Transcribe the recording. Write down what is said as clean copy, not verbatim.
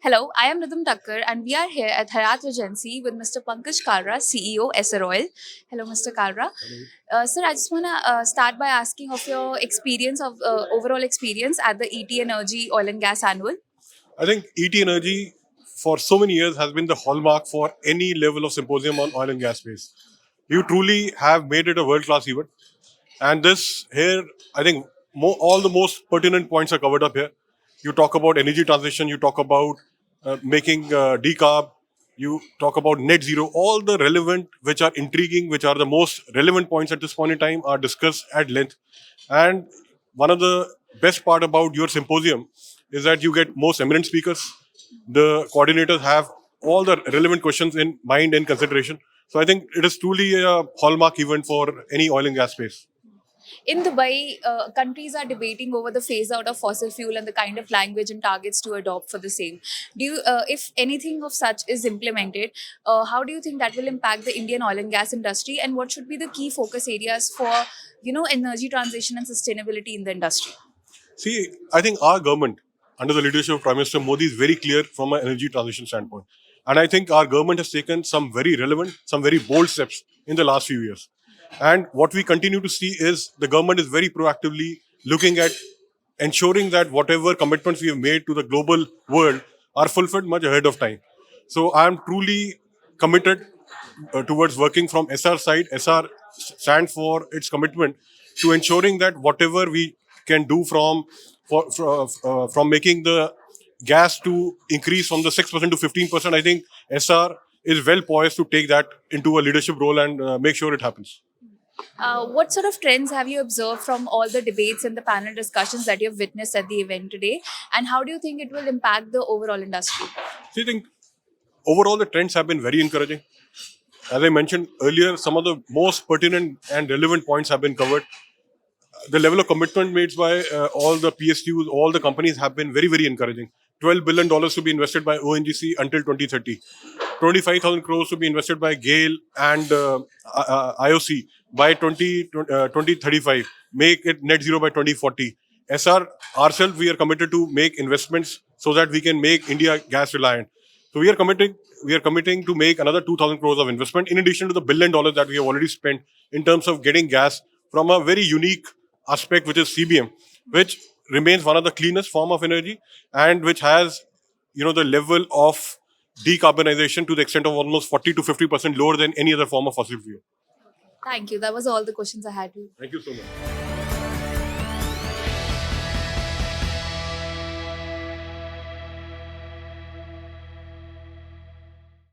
Hello, I am Rhythm Tucker and we are here at Hayat Regency with Mr. Pankaj Kalra, CEO, Essar Oil. Hello, Mr. Kalra. Sir, I just want to start by asking of your experience of overall experience at the ET Energy Oil and Gas Annual. I think ET Energy for so many years has been the hallmark for any level of symposium on oil and gas space. You truly have made it a world-class event. And this here, I think all the most pertinent points are covered up here. You talk about energy transition, you talk about making decarb, you talk about net zero. All the relevant, which are intriguing, which are the most relevant points at this point in time, are discussed at length. And one of the best part about your symposium is that you get most eminent speakers. The coordinators have all the relevant questions in mind and consideration. So I think it is truly a hallmark event for any oil and gas space. In Dubai, countries are debating over the phase out of fossil fuel and the kind of language and targets to adopt for the same. If anything of such is implemented, how do you think that will impact the Indian oil and gas industry, and what should be the key focus areas for energy transition and sustainability in the industry? See, I think our government, under the leadership of Prime Minister Modi, is very clear from an energy transition standpoint. And I think our government has taken some very relevant, some very bold steps in the last few years. And what we continue to see is the government is very proactively looking at ensuring that whatever commitments we have made to the global world are fulfilled much ahead of time. So I am truly committed towards working from SR side. SR stands for its commitment to ensuring that whatever we can do from making the gas to increase from the 6% to 15%, I think SR is well poised to take that into a leadership role and make sure it happens. What sort of trends have you observed from all the debates and the panel discussions that you have witnessed at the event today? And how do you think it will impact the overall industry? So I think overall the trends have been very encouraging. As I mentioned earlier, some of the most pertinent and relevant points have been covered. The level of commitment made by all the PSUs, all the companies have been very, very encouraging. $12 billion to be invested by ONGC until 2030. 25,000 crores to be invested by GAIL and IOC by 2035. Make it net zero by 2040. SR ourselves, we are committed to make investments so that we can make India gas reliant. So we are committing to make another 2,000 crores of investment in addition to the $1 billion that we have already spent in terms of getting gas from a very unique aspect, which is CBM, which remains one of the cleanest form of energy and which has, the level of decarbonization to the extent of almost 40 to 50% lower than any other form of fossil fuel. Thank you. That was all the questions I had. Thank you so much.